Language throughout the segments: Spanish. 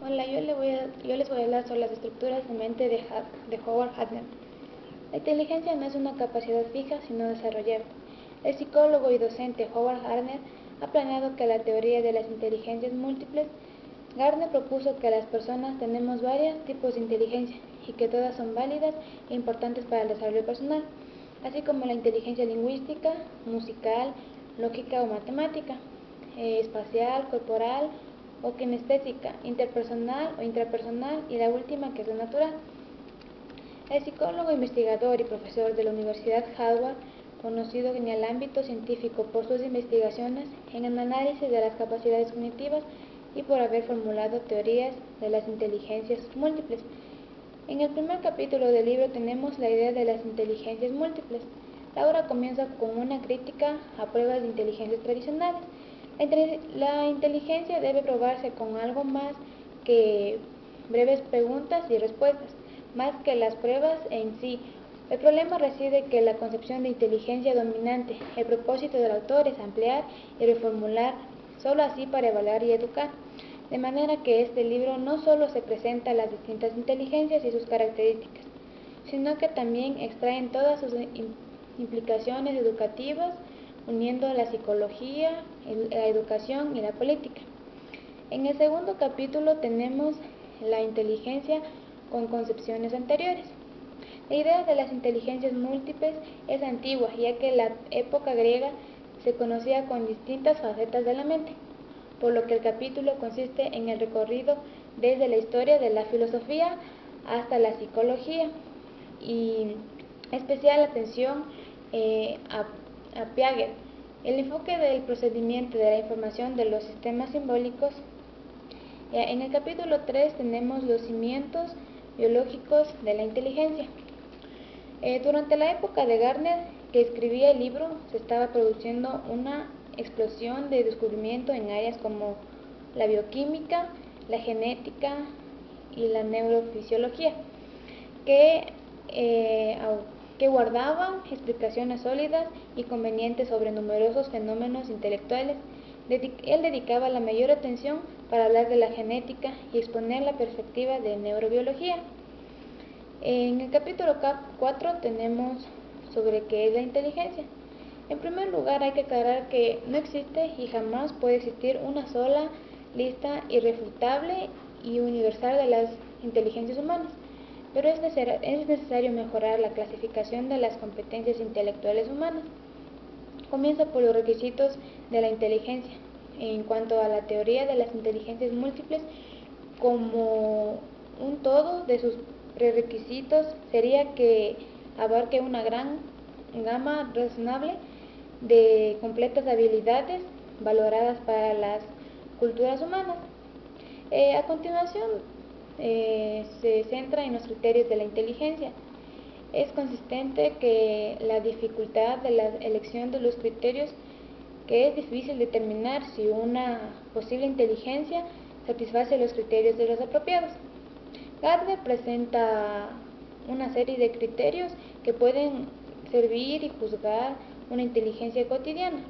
Hola, yo les voy a hablar sobre las estructuras de mente de Howard Gardner. La inteligencia no es una capacidad fija, sino desarrollable. El psicólogo y docente Howard Gardner ha planeado que la teoría de las inteligencias múltiples. Gardner propuso que las personas tenemos varios tipos de inteligencia y que todas son válidas e importantes para el desarrollo personal, así como la inteligencia lingüística, musical, lógica o matemática, espacial, corporal o kinestésica, interpersonal o intrapersonal y la última que es la natural. El psicólogo, investigador y profesor de la Universidad Harvard, conocido en el ámbito científico por sus investigaciones en el análisis de las capacidades cognitivas y por haber formulado teorías de las inteligencias múltiples. En el primer capítulo del libro tenemos la idea de las inteligencias múltiples. La obra comienza con una crítica a pruebas de inteligencia tradicionales. La inteligencia debe probarse con algo más que breves preguntas y respuestas, más que las pruebas en sí. El problema reside en que la concepción de inteligencia dominante. El propósito del autor es ampliar y reformular solo así para evaluar y educar. De manera que este libro no solo se presenta las distintas inteligencias y sus características, sino que también extraen todas sus implicaciones educativas, uniendo la psicología, la educación y la política. En el segundo capítulo tenemos la inteligencia con concepciones anteriores. La idea de las inteligencias múltiples es antigua, ya que en la época griega se conocía con distintas facetas de la mente, por lo que el capítulo consiste en el recorrido desde la historia de la filosofía hasta la psicología y especial atención a Piaget. El enfoque del procedimiento de la información de los sistemas simbólicos. En el capítulo 3 tenemos los cimientos biológicos de la inteligencia. Durante la época de Gardner, que escribía el libro, se estaba produciendo una explosión de descubrimiento en áreas como la bioquímica, la genética y la neurofisiología, que guardaban explicaciones sólidas y convenientes sobre numerosos fenómenos intelectuales. Él dedicaba la mayor atención para hablar de la genética y exponer la perspectiva de neurobiología. En el capítulo 4 tenemos sobre qué es la inteligencia. En primer lugar, hay que aclarar que no existe y jamás puede existir una sola lista irrefutable y universal de las inteligencias humanas, pero es necesario mejorar la clasificación de las competencias intelectuales humanas. Comienza por los requisitos de la inteligencia. En cuanto a la teoría de las inteligencias múltiples, como un todo de sus prerequisitos sería que abarque una gran gama razonable de completas habilidades valoradas para las culturas humanas. A continuación, se centra en los criterios de la inteligencia. Es consistente que la dificultad de la elección de los criterios, que es difícil determinar si una posible inteligencia satisface los criterios de los apropiados. Gardner presenta una serie de criterios que pueden servir y juzgar una inteligencia cotidiana.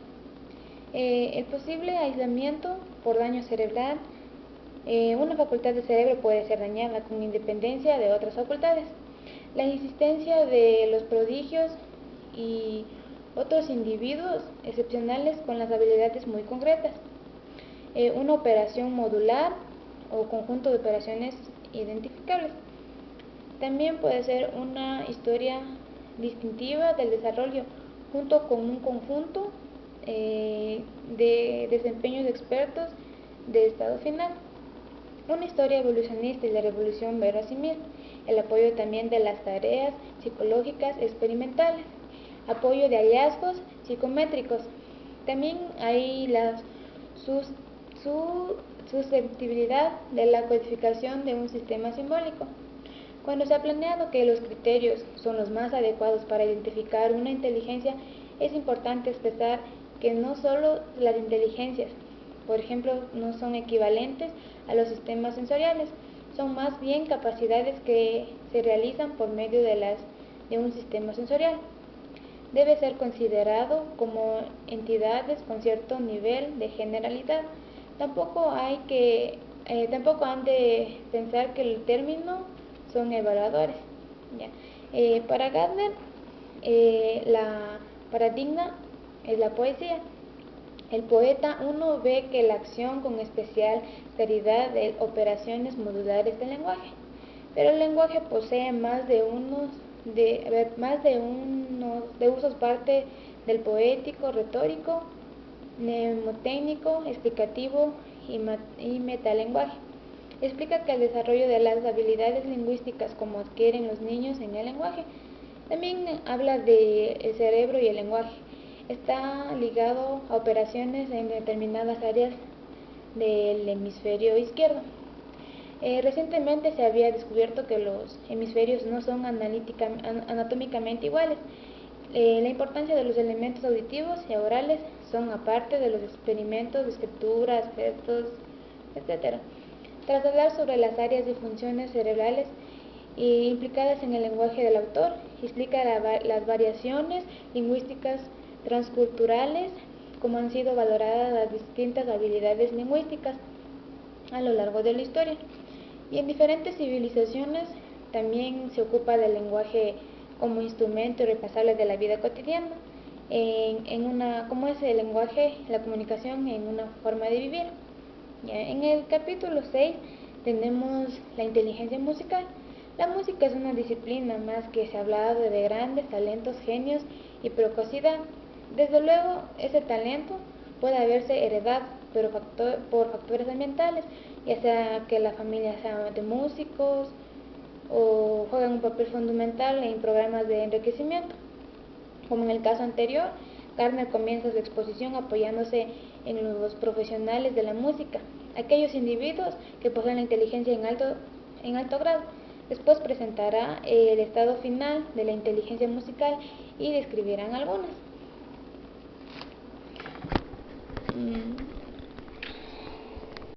El posible aislamiento por daño cerebral. Una facultad del cerebro puede ser dañada con independencia de otras facultades. La insistencia de los prodigios y otros individuos excepcionales con las habilidades muy concretas. Una operación modular o conjunto de operaciones identificables. También puede ser una historia distintiva del desarrollo junto con un conjunto de desempeños de expertos de estado final. Una historia evolucionista y la revolución verosímil. El apoyo también de las tareas psicológicas experimentales. Apoyo de hallazgos psicométricos. También hay la susceptibilidad de la codificación de un sistema simbólico. Cuando se ha planeado que los criterios son los más adecuados para identificar una inteligencia, es importante expresar que no solo las inteligencias, por ejemplo, no son equivalentes a los sistemas sensoriales, son más bien capacidades que se realizan por medio de un sistema sensorial. Debe ser considerado como entidades con cierto nivel de generalidad. Tampoco hay que tampoco han de pensar que el término son evaluadores. ¿Ya? Para Gardner, la paradigma es la poesía. El poeta uno ve que la acción con especial claridad de operaciones modulares del lenguaje, pero el lenguaje posee más de usos, parte del poético, retórico, mnemotécnico, explicativo y metalenguaje. Explica que el desarrollo de las habilidades lingüísticas como adquieren los niños en el lenguaje. También habla del cerebro y el lenguaje. Está ligado a operaciones en determinadas áreas del hemisferio izquierdo. Recientemente se había descubierto que los hemisferios no son anatómicamente iguales. La importancia de los elementos auditivos y orales son aparte de los experimentos de escritura, aspectos, etc. Tras hablar sobre las áreas y funciones cerebrales implicadas en el lenguaje del autor, explica las variaciones lingüísticas transculturales, como han sido valoradas las distintas habilidades lingüísticas a lo largo de la historia. Y en diferentes civilizaciones también se ocupa del lenguaje como instrumento irrepasable de la vida cotidiana, como es el lenguaje, la comunicación en una forma de vivir. Ya, en el capítulo 6 tenemos la inteligencia musical. La música es una disciplina más que se ha hablado de grandes talentos, genios y precocidad. Desde luego, ese talento puede haberse heredado, pero por factores ambientales, ya sea que la familia sea de músicos o juegan un papel fundamental en programas de enriquecimiento. Como en el caso anterior, Gardner comienza su exposición apoyándose en los profesionales de la música, aquellos individuos que poseen la inteligencia en alto grado. Después presentará el estado final de la inteligencia musical y describirán algunas.